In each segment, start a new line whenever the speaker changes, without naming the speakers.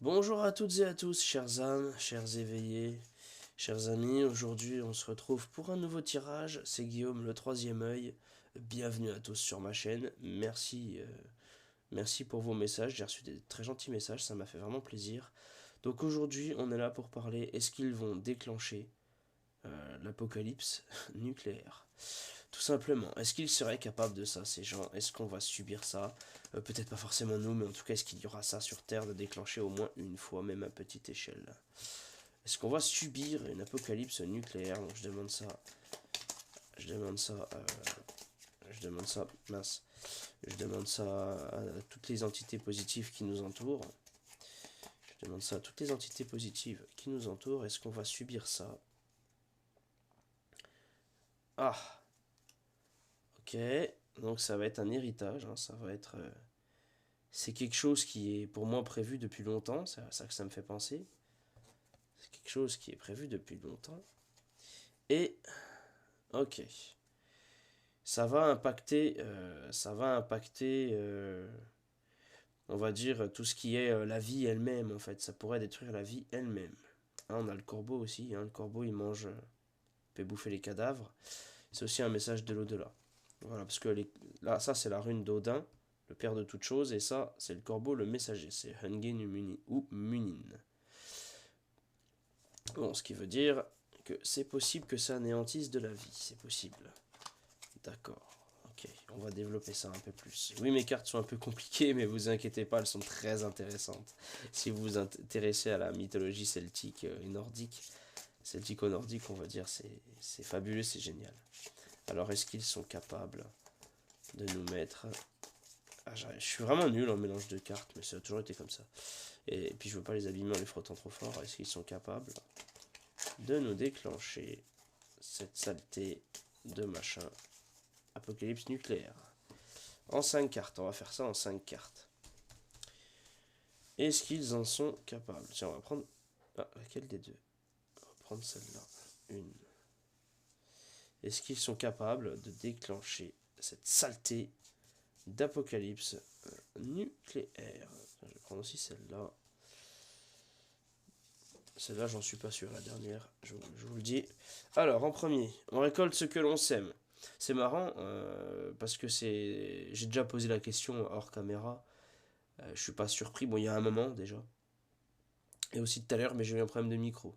Bonjour à toutes et à tous, chères âmes, chers éveillés, chers amis. Aujourd'hui, on se retrouve pour un nouveau tirage. C'est Guillaume, le troisième œil. Bienvenue à tous sur ma chaîne. Merci pour vos messages. J'ai reçu des très gentils messages, ça m'a fait vraiment plaisir. Donc aujourd'hui, on est là pour parler. Est-ce qu'ils vont déclencher l'apocalypse nucléaire? Tout simplement, est-ce qu'ils seraient capables de ça, ces gens? Est-ce qu'on va subir ça? Peut-être pas forcément nous, mais en tout cas, est-ce qu'il y aura ça sur Terre de déclencher au moins une fois, même à petite échelle? Est-ce qu'on va subir une apocalypse nucléaire? Donc je demande ça, je demande ça, mince, je demande ça à toutes les entités positives qui nous entourent. Je demande ça à toutes les entités positives qui nous entourent. Est-ce qu'on va subir ça? Ah, ok. Donc ça va être un héritage, hein, ça va être... c'est quelque chose qui est pour moi prévu depuis longtemps, c'est à ça que ça me fait penser. C'est quelque chose qui est prévu depuis longtemps. Et, ok, on va dire, tout ce qui est la vie elle-même, en fait. Ça pourrait détruire la vie elle-même. Hein, on a le corbeau aussi, hein, le corbeau il mange, peut bouffer les cadavres. C'est aussi un message de l'au-delà. Voilà, parce que là, ça c'est la rune d'Odin, le père de toute chose, et ça c'est le corbeau, le messager, c'est Hungen ou Munin. Bon, ce qui veut dire que c'est possible que ça anéantisse de la vie, c'est possible. D'accord. Ok, on va développer ça un peu plus. Oui, mes cartes sont un peu compliquées, mais vous inquiétez pas, elles sont très intéressantes. Si vous vous intéressez à la mythologie celtique et nordique, celtico-nordique, on va dire, c'est fabuleux, c'est génial. Alors, est-ce qu'ils sont capables de nous mettre... Ah, je suis vraiment nul en mélange de cartes, mais ça a toujours été comme ça. Et puis, je veux pas les abîmer en les frottant trop fort. Est-ce qu'ils sont capables de nous déclencher cette saleté de machin apocalypse nucléaire? En 5 cartes, on va faire ça en 5 cartes. Est-ce qu'ils en sont capables? Tiens, on va prendre... Ah, laquelle des deux? On va prendre celle-là. Une. Est-ce qu'ils sont capables de déclencher cette saleté d'apocalypse nucléaire? Je vais prendre aussi celle-là. Celle-là, j'en suis pas sûr, la dernière, je vous le dis. Alors, en premier, on récolte ce que l'on sème. C'est marrant, parce que c'est... J'ai déjà posé la question hors caméra. Je suis pas surpris, bon, il y a un moment déjà. Et aussi tout à l'heure, mais j'ai eu un problème de micro.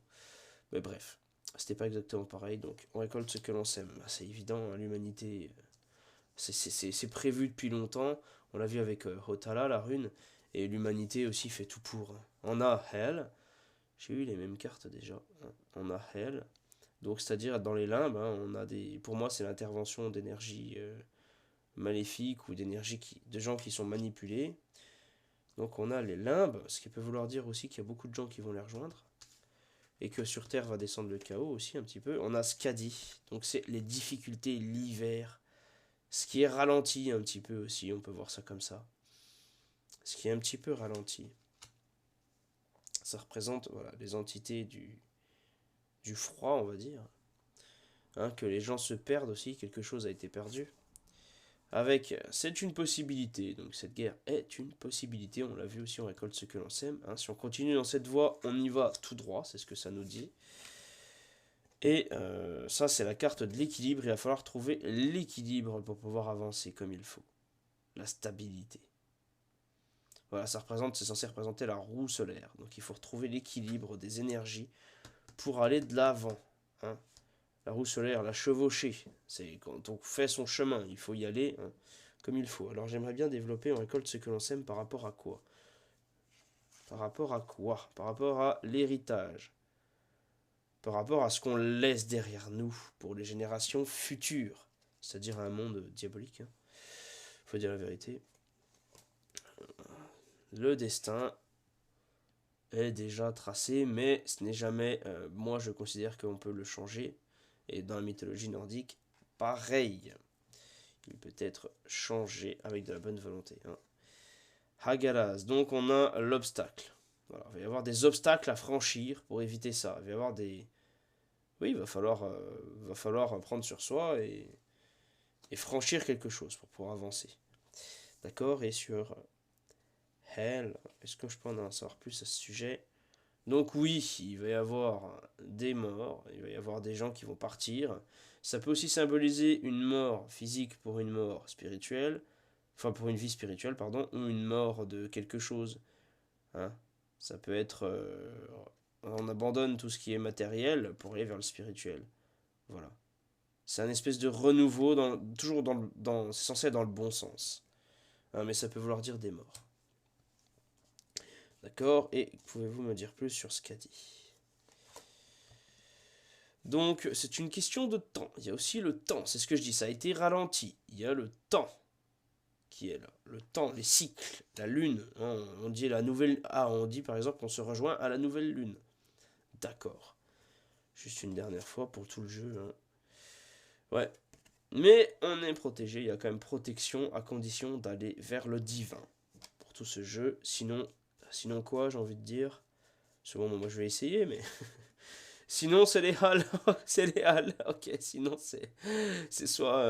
Mais bref, c'était pas exactement pareil. Donc, on récolte ce que l'on sème. C'est évident, hein, l'humanité, c'est prévu depuis longtemps. On l'a vu avec Hotala, la rune. Et l'humanité aussi fait tout pour. Hein. On a Hell. J'ai eu les mêmes cartes déjà. Hein. On a Hell. Donc, c'est-à-dire dans les limbes, hein, on a des. Pour moi, c'est l'intervention d'énergie maléfique ou d'énergie de gens qui sont manipulés. Donc, on a les limbes, ce qui peut vouloir dire aussi qu'il y a beaucoup de gens qui vont les rejoindre. Et que sur Terre va descendre le chaos aussi un petit peu. On a Skadi, donc c'est les difficultés, l'hiver, ce qui est ralenti un petit peu aussi, on peut voir ça comme ça. Ce qui est un petit peu ralenti. Ça représente voilà, les entités du froid, on va dire. Hein, que les gens se perdent aussi, quelque chose a été perdu. Avec, c'est une possibilité, donc cette guerre est une possibilité, on l'a vu aussi, on récolte ce que l'on sème. Hein. Si on continue dans cette voie, on y va tout droit, c'est ce que ça nous dit. Et ça, c'est la carte de l'équilibre. Il va falloir trouver l'équilibre pour pouvoir avancer comme il faut. La stabilité. Voilà, c'est censé représenter la roue solaire. Donc il faut retrouver l'équilibre des énergies pour aller de l'avant. Hein. La roue solaire, la chevauchée, c'est quand on fait son chemin, il faut y aller hein, comme il faut. Alors j'aimerais bien développer, on récolte ce que l'on sème par rapport à quoi? Par rapport à quoi? Par rapport à l'héritage. Par rapport à ce qu'on laisse derrière nous pour les générations futures, c'est-à-dire un monde diabolique. Hein. Faut dire la vérité. Le destin est déjà tracé, mais ce n'est jamais. Moi, je considère qu'on peut le changer. Et dans la mythologie nordique, pareil. Il peut être changé avec de la bonne volonté. Hein. Hagalas, donc on a l'obstacle. Voilà, il va y avoir des obstacles à franchir pour éviter ça. Il va y avoir des. Oui, va falloir prendre sur soi et franchir quelque chose pour pouvoir avancer. D'accord. Et sur hell? Est-ce que je peux en savoir plus à ce sujet? Donc oui, il va y avoir des morts, il va y avoir des gens qui vont partir. Ça peut aussi symboliser une mort physique pour une mort spirituelle, enfin pour une vie spirituelle, pardon, ou une mort de quelque chose. Hein. Ça peut être... on abandonne tout ce qui est matériel pour aller vers le spirituel. Voilà. C'est un espèce de renouveau, toujours c'est censé être dans le bon sens. Hein, mais ça peut vouloir dire des morts. D'accord? Et pouvez-vous me dire plus sur ce qu'a dit? Donc, c'est une question de temps. Il y a aussi le temps, c'est ce que je dis, ça a été ralenti. Il y a le temps qui est là. Le temps, les cycles, la lune. Hein, on dit la nouvelle. Ah, on dit par exemple qu'on se rejoint à la nouvelle lune. D'accord. Juste une dernière fois pour tout le jeu. Hein. Ouais. Mais on est protégé, il y a quand même protection à condition d'aller vers le divin pour tout ce jeu. Sinon quoi, j'ai envie de dire. Bon, moi je vais essayer, mais sinon c'est les halles, c'est les halles. Ok, c'est soit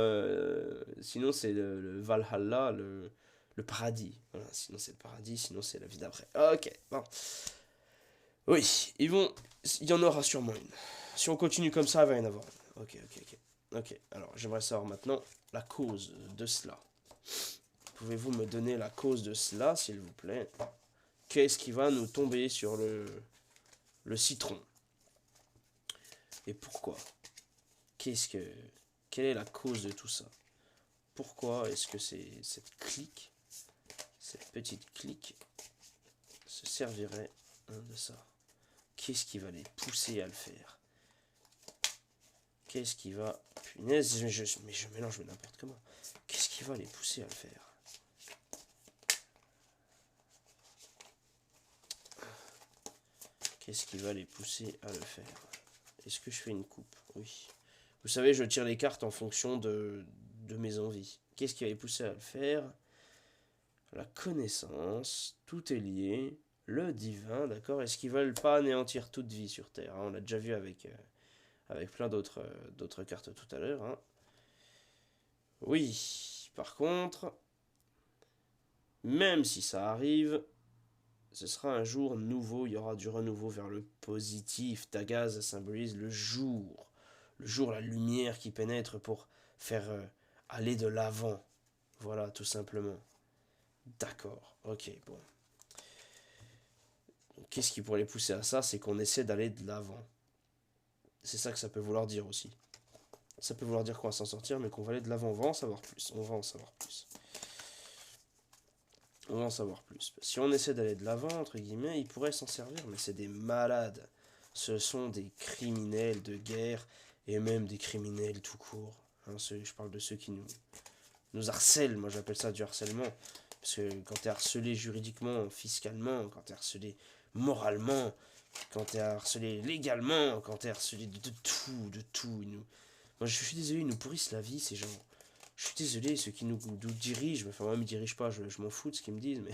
sinon c'est le Valhalla, le paradis. Voilà, sinon c'est le paradis, sinon c'est la vie d'après. Ok, bon. Oui, il y en aura sûrement une. Si on continue comme ça, il va y en avoir une. Ok, ok, ok. Ok, alors j'aimerais savoir maintenant la cause de cela. Pouvez-vous me donner la cause de cela, s'il vous plaît? Qu'est-ce qui va nous tomber sur le citron? Et pourquoi? Qu'est-ce que, Quelle est la cause de tout ça? Pourquoi est-ce que cette petite clique, se servirait de ça? Qu'est-ce qui va les pousser à le faire? Qu'est-ce qui va... Punaise, mais je mélange n'importe comment. Qu'est-ce qui va les pousser à le faire? Qu'est-ce qui va les pousser à le faire? Est-ce que je fais une coupe? Oui. Vous savez, je tire les cartes en fonction de mes envies. Qu'est-ce qui va les pousser à le faire? La connaissance, tout est lié. Le divin, d'accord? Est-ce qu'ils veulent pas anéantir toute vie sur Terre? Hein, on l'a déjà vu avec plein d'autres cartes tout à l'heure. Hein. Oui, par contre, même si ça arrive, ce sera un jour nouveau, il y aura du renouveau vers le positif. Tagaz symbolise le jour. Le jour, la lumière qui pénètre pour faire aller de l'avant. Voilà, tout simplement. D'accord, ok, bon. Qu'est-ce qui pourrait les pousser à ça? C'est qu'on essaie d'aller de l'avant. C'est ça que ça peut vouloir dire aussi. Ça peut vouloir dire qu'on va s'en sortir, mais qu'on va aller de l'avant. On va en savoir plus. On va en savoir plus. On va en savoir plus. Si on essaie d'aller de l'avant, entre guillemets, ils pourraient s'en servir, mais c'est des malades. Ce sont des criminels de guerre, et même des criminels tout court. Hein, je parle de ceux qui nous harcèlent, moi j'appelle ça du harcèlement. Parce que quand t'es harcelé juridiquement, fiscalement, quand t'es harcelé moralement, quand t'es harcelé légalement, quand t'es harcelé de tout. Moi je suis désolé, ils nous pourrissent la vie, ces gens. Je suis désolé, ceux qui nous dirigent, enfin moi ils me dirigent pas, je m'en fous de ce qu'ils me disent, mais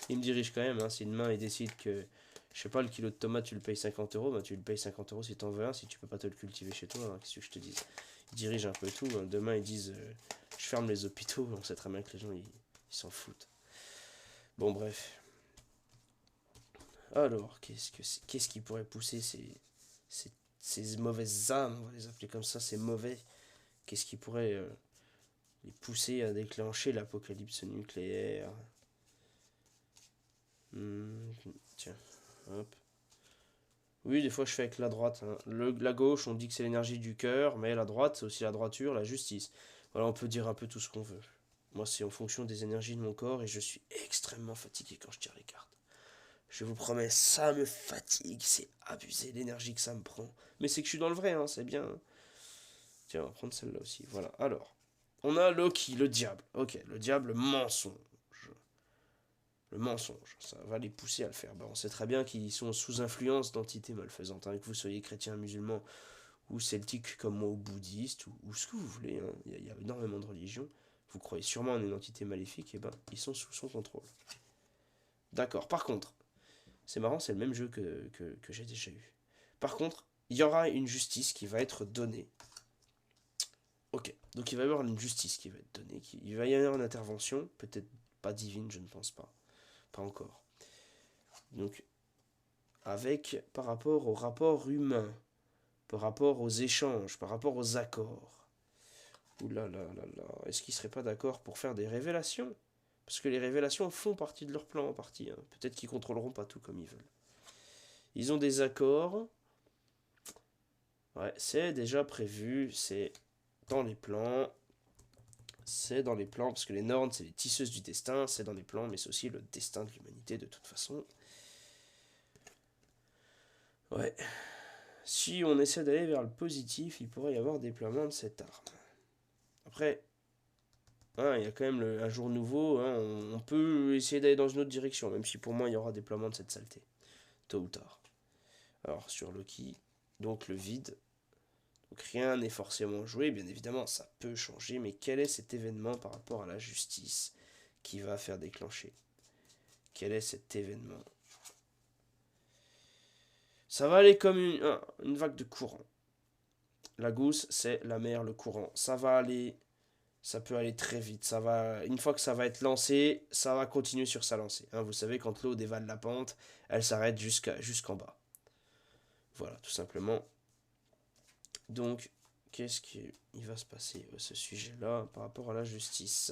ils me dirigent quand même. Hein. Si demain ils décident que, je sais pas, le kilo de tomates tu le payes 50 euros, bah tu le payes 50 euros si t'en veux un, si tu peux pas te le cultiver chez toi, hein, qu'est-ce que je te dis? Ils dirigent un peu tout, hein. Demain ils disent je ferme les hôpitaux, on sait très bien que les gens ils s'en foutent. Bon bref. Alors, qu'est-ce qui pourrait pousser ces mauvaises âmes, on va les appeler comme ça, ces mauvais? Qu'est-ce qui pourrait les pousser à déclencher l'apocalypse nucléaire? Tiens, hop. Oui, des fois je fais avec la droite. Hein. La gauche, on dit que c'est l'énergie du cœur, mais la droite, c'est aussi la droiture, la justice. Voilà, on peut dire un peu tout ce qu'on veut. Moi, c'est en fonction des énergies de mon corps et je suis extrêmement fatigué quand je tire les cartes. Je vous promets, ça me fatigue, c'est abusé l'énergie que ça me prend. Mais c'est que je suis dans le vrai, hein, c'est bien. Tiens, on va prendre celle-là aussi. Voilà, alors. On a Loki, le diable. Ok, le diable, mensonge. Le mensonge, ça va les pousser à le faire. Bon, on sait très bien qu'ils sont sous influence d'entités malfaisantes. Hein, que vous soyez chrétien, musulman ou celtique comme moi, ou bouddhiste, ou ce que vous voulez. Hein. Il y a énormément de religions. Vous croyez sûrement en une entité maléfique, et ben, ils sont sous son contrôle. D'accord, par contre, c'est marrant, c'est le même jeu que j'ai déjà eu. Par contre, il y aura une justice qui va être donnée. Ok, donc il va y avoir une justice qui va être donnée. Il va y avoir une intervention, peut-être pas divine, je ne pense pas. pas encore. Donc, par rapport au rapport humain, par rapport aux échanges, par rapport aux accords. Ouh là là là là, est-ce qu'ils seraient pas d'accord pour faire des révélations? Parce que les révélations font partie de leur plan en partie. Hein. Peut-être qu'ils contrôleront pas tout comme ils veulent. Ils ont des accords. Ouais, c'est déjà prévu, c'est dans les plans. C'est dans les plans, parce que les Norns, c'est les tisseuses du destin, c'est dans les plans, mais c'est aussi le destin de l'humanité de toute façon. Ouais. Si on essaie d'aller vers le positif, il pourrait y avoir déploiement de cette arme. Après, hein, il y a quand même un jour nouveau, hein, on peut essayer d'aller dans une autre direction, même si pour moi il y aura déploiement de cette saleté, tôt ou tard. Alors sur Loki, donc le vide, donc rien n'est forcément joué, bien évidemment ça peut changer, mais quel est cet événement par rapport à la justice qui va faire déclencher? Quel est cet événement? Ça va aller comme une vague de courant. La gousse, c'est la mer, le courant. Ça va aller, ça peut aller très vite. Ça va, une fois que ça va être lancé, ça va continuer sur sa lancée. Hein, vous savez, quand l'eau dévale la pente, elle s'arrête jusqu'en bas. Voilà, tout simplement. Donc, qu'est-ce qui va se passer à ce sujet-là par rapport à la justice?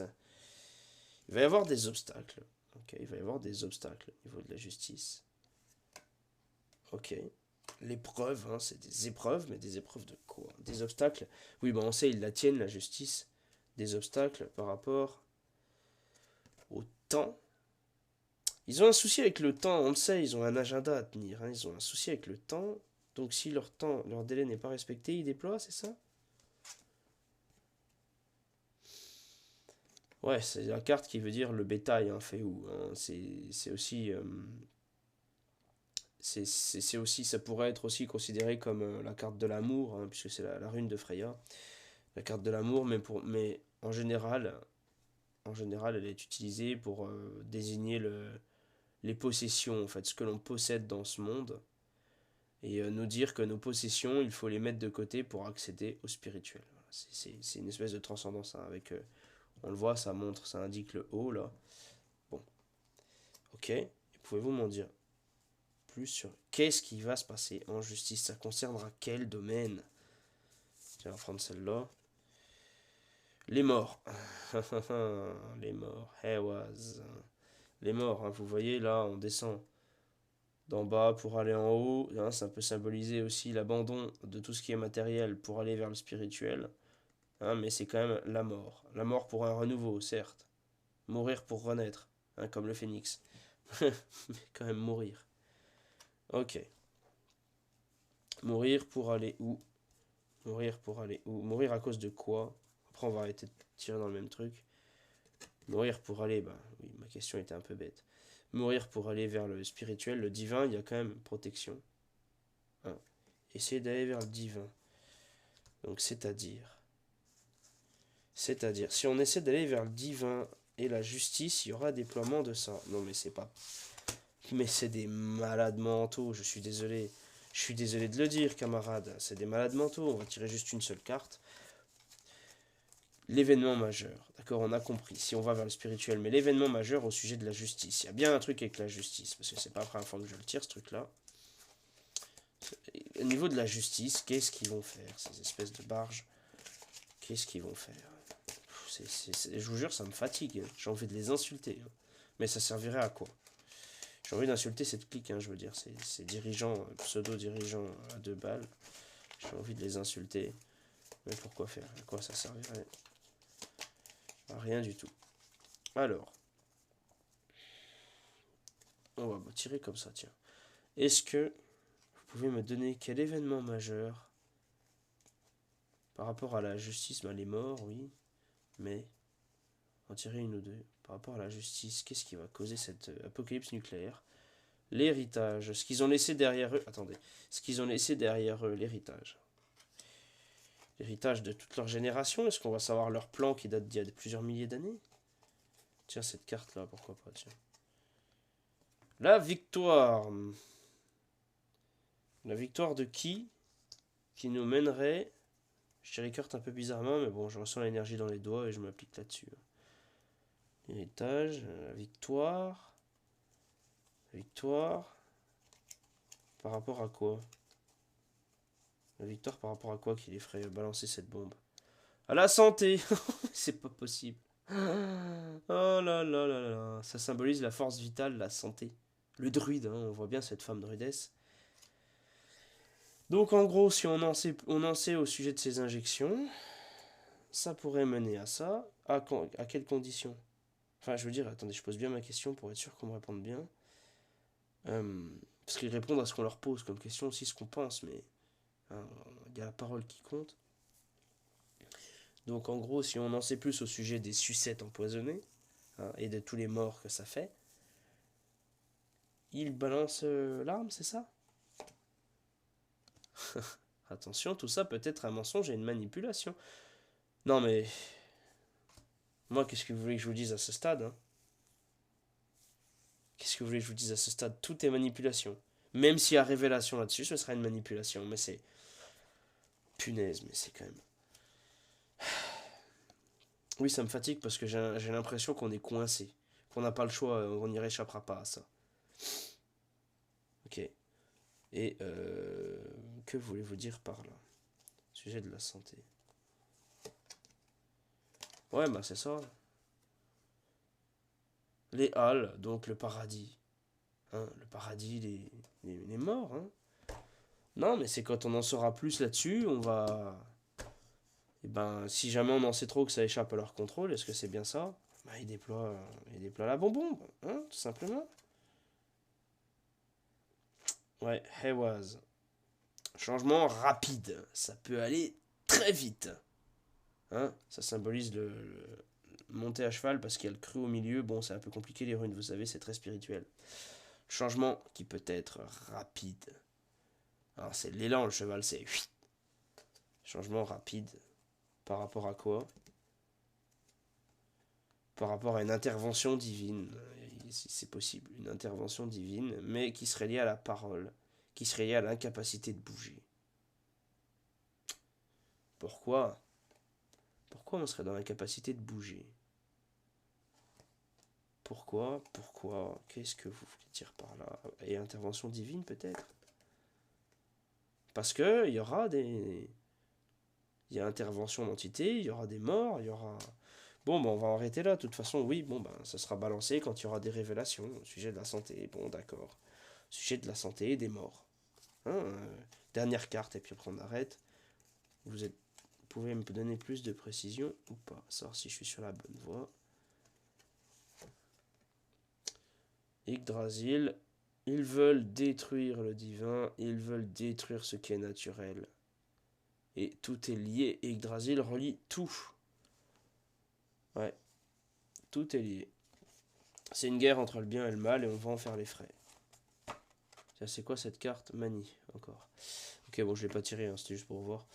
Il va y avoir des obstacles. Ok, il va y avoir des obstacles au niveau de la justice. Ok. L'épreuve, hein, c'est des épreuves, mais des épreuves de quoi? Des obstacles. Oui, bon, on sait, ils la tiennent, la justice. Des obstacles par rapport au temps. Ils ont un souci avec le temps, on le sait, ils ont un agenda à tenir. Hein, ils ont un souci avec le temps. Donc si leur temps, leur délai n'est pas respecté, ils déploient, c'est ça? Ouais, c'est la carte qui veut dire le bétail, hein, fait où. Hein, c'est aussi... c'est aussi, ça pourrait être aussi considéré comme la carte de l'amour, hein, puisque c'est la rune de Freya, la carte de l'amour, mais en général, elle est utilisée pour désigner les possessions, en fait, ce que l'on possède dans ce monde, et nous dire que nos possessions, il faut les mettre de côté pour accéder au spirituel. Voilà, c'est une espèce de transcendance, hein, avec, on le voit, ça montre, ça indique le haut là. Bon, ok. Et pouvez-vous m'en dire plus sur qu'est-ce qui va se passer en justice? Ça concernera quel domaine? Tiens, on va prendre celle-là. Les morts. Les morts. Hewaz. Les morts, hein, vous voyez, là, on descend d'en bas pour aller en haut. Hein, ça peut symboliser aussi l'abandon de tout ce qui est matériel pour aller vers le spirituel. Hein, mais c'est quand même la mort. La mort pour un renouveau, certes. Mourir pour renaître, hein, comme le phénix. Mais quand même mourir. Ok. Mourir pour aller où? Mourir pour aller où? Mourir à cause de quoi? Après, on va arrêter de tirer dans le même truc. Mourir pour aller, bah oui, ma question était un peu bête. Mourir pour aller vers le spirituel, le divin, il y a quand même protection. Hein. Essayer d'aller vers le divin. Donc, c'est-à-dire, si on essaie d'aller vers le divin et la justice, il y aura déploiement de ça. Non, mais c'est pas. Mais c'est des malades mentaux, je suis désolé. Je suis désolé de le dire, camarade. C'est des malades mentaux. On va tirer juste une seule carte. L'événement majeur. D'accord, on a compris. Si on va vers le spirituel, mais l'événement majeur au sujet de la justice. Il y a bien un truc avec la justice, parce que c'est pas la première fois que je le tire, ce truc-là. Au niveau de la justice, qu'est-ce qu'ils vont faire, ces espèces de barges? Qu'est-ce qu'ils vont faire? Je vous jure, ça me fatigue. J'ai envie de les insulter. Mais ça servirait à quoi? J'ai envie d'insulter cette clique, hein, je veux dire. Ces dirigeants, pseudo-dirigeants à 2 balles. J'ai envie de les insulter. Mais pourquoi faire? À quoi ça servirait? À rien du tout. Alors, on va tirer comme ça, tiens. Est-ce que vous pouvez me donner quel événement majeur par rapport à la justice? Ben, les morts, oui, mais en tirer une ou deux. Par rapport à la justice, qu'est-ce qui va causer cette apocalypse nucléaire? L'héritage, ce qu'ils ont laissé derrière eux. Attendez, ce qu'ils ont laissé derrière eux, l'héritage. L'héritage de toute leur génération. Est-ce qu'on va savoir leur plan qui date d'il y a plusieurs milliers d'années? Tiens, cette carte-là, pourquoi pas, tiens. La victoire. La victoire de qui nous mènerait... Je tire les cartes un peu bizarrement, mais bon, je ressens l'énergie dans les doigts et je m'applique là-dessus. L'héritage, la victoire... Victoire. Par rapport à quoi? La victoire par rapport à quoi qu'il les ferait balancer cette bombe? À la santé. C'est pas possible. Oh là là là là. Ça symbolise la force vitale, la santé. Le druide, hein, on voit bien cette femme druidesse. Donc en gros, si on en sait au sujet de ces injections, ça pourrait mener à ça. À quelles conditions? Enfin, je veux dire, attendez, je pose bien ma question pour être sûr qu'on me réponde bien. Parce qu'ils répondent à ce qu'on leur pose comme question, aussi ce qu'on pense, mais hein, il y a la parole qui compte. Donc en gros, si on en sait plus au sujet des sucettes empoisonnées, hein, et de tous les morts que ça fait, il balance l'arme, c'est ça? Attention, tout ça peut être un mensonge et une manipulation. Non mais, moi qu'est-ce que vous voulez que je vous dise à ce stade, hein? Qu'est-ce que vous voulez que je vous dise à ce stade? Tout est manipulation. Même s'il y a révélation là-dessus, ce sera une manipulation. Mais c'est... Punaise, mais c'est quand même... Oui, ça me fatigue parce que j'ai l'impression qu'on est coincé. Qu'on n'a pas le choix, on n'y réchappera pas à ça. Ok. Et que voulez-vous dire par là? Sujet de la santé. Ouais, bah c'est ça. Les halles, donc le paradis. Hein, le paradis, les morts. Hein. Non, mais c'est quand on en saura plus là-dessus, on va... Et ben, si jamais on en sait trop que ça échappe à leur contrôle, est-ce que c'est bien ça? Bah, ils déploient la bonbonne, hein, tout simplement. Ouais, Hewaz. Changement rapide. Ça peut aller très vite. Hein, ça symbolise le monter à cheval parce qu'il y a le cru au milieu. Bon, c'est un peu compliqué les runes, vous savez, c'est très spirituel. Changement qui peut être rapide. Alors, c'est l'élan, le cheval, c'est... Changement rapide. Par rapport à quoi? Par rapport à une intervention divine. Si c'est possible, une intervention divine, mais qui serait liée à la parole, qui serait liée à l'incapacité de bouger. Pourquoi? Pourquoi on serait dans l'incapacité de bouger? Pourquoi? Pourquoi? Qu'est-ce que vous voulez dire par là? Et intervention divine peut-être? Parce que il y aura des... Il y a intervention d'entité, il y aura des morts, il y aura... Bon, ben on va arrêter là. De toute façon, oui, bon, ben ça sera balancé quand il y aura des révélations au sujet de la santé. Bon, d'accord. Sujet de la santé et des morts. Hein, dernière carte, et puis après on arrête. Vous pouvez me donner plus de précision ou pas? Savoir si je suis sur la bonne voie. Yggdrasil. Ils veulent détruire le divin. Ils veulent détruire ce qui est naturel. Et tout est lié. Yggdrasil relie tout. Ouais, tout est lié. C'est une guerre entre le bien et le mal et on va en faire les frais. C'est quoi cette carte? Manie, encore. Ok, bon, je l'ai pas tiré, hein, c'était juste pour voir.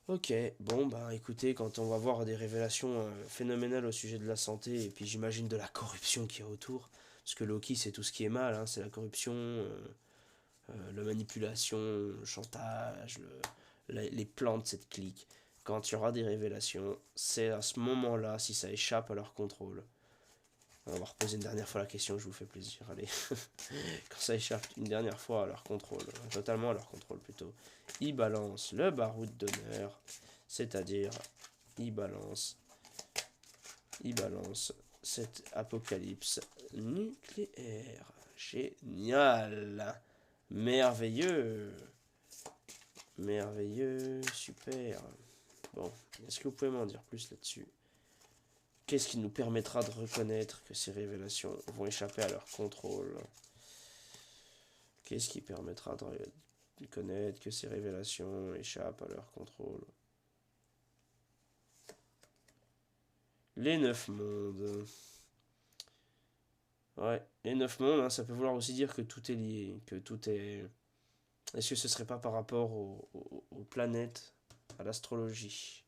Ok, bon, bah écoutez, quand on va voir des révélations phénoménales au sujet de la santé, et puis j'imagine de la corruption qu'il y a autour, parce que Loki, c'est tout ce qui est mal, hein, c'est la corruption, la manipulation, le chantage, les plans de cette clique. Quand il y aura des révélations, c'est à ce moment-là, si ça échappe à leur contrôle. On va reposer une dernière fois la question, je vous fais plaisir, allez. Quand ça échappe une dernière fois à leur contrôle, totalement à leur contrôle plutôt, ils balancent le baroud d'honneur, c'est-à-dire ils balancent cette apocalypse nucléaire. Génial, merveilleux, merveilleux, super. Bon, est-ce que vous pouvez m'en dire plus là-dessus? Qu'est-ce qui nous permettra de reconnaître que ces révélations vont échapper à leur contrôle? Qu'est-ce qui permettra de connaître que ces révélations échappent à leur contrôle? Les 9 mondes. Ouais, les 9 mondes, hein, ça peut vouloir aussi dire que tout est lié, que tout est... Est-ce que ce serait pas par rapport aux planètes, à l'astrologie?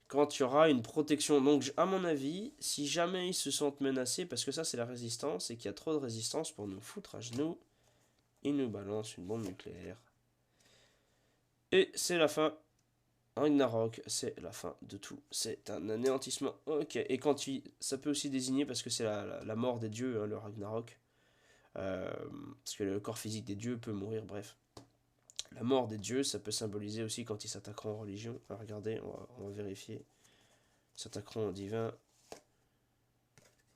Quand il y aura une protection. Donc, à mon avis, si jamais ils se sentent menacés, parce que ça, c'est la résistance, et qu'il y a trop de résistance pour nous foutre à genoux, ils nous balancent une bombe nucléaire. Et c'est la fin. Ragnarok, c'est la fin de tout. C'est un anéantissement. Ok. Et ça peut aussi désigner, parce que c'est la mort des dieux, hein, le Ragnarok. Parce que le corps physique des dieux peut mourir, bref. La mort des dieux, ça peut symboliser aussi quand ils s'attaqueront en religion. Alors, regardez, on va vérifier. Ils s'attaqueront au divin.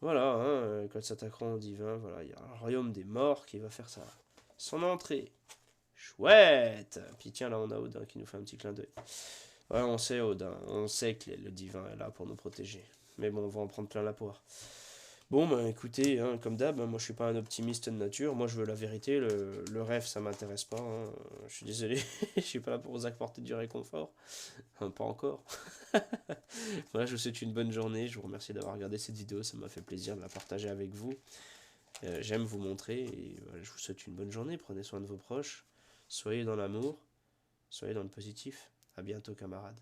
Voilà, hein, quand ils s'attaqueront au divin, voilà, il y a un royaume des morts qui va faire son entrée. Chouette! Puis tiens, là, on a Odin qui nous fait un petit clin d'œil. Ouais, on sait, Odin, on sait que le divin est là pour nous protéger. Mais bon, on va en prendre plein la poire. Bon, bah écoutez, hein, comme d'hab, hein, moi je suis pas un optimiste de nature, moi je veux la vérité, le rêve ça m'intéresse pas, hein. Je suis désolé, je suis pas là pour vous apporter du réconfort, hein, pas encore. Voilà, je vous souhaite une bonne journée, je vous remercie d'avoir regardé cette vidéo, ça m'a fait plaisir de la partager avec vous. J'aime vous montrer, et voilà, je vous souhaite une bonne journée, prenez soin de vos proches, soyez dans l'amour, soyez dans le positif, à bientôt camarades.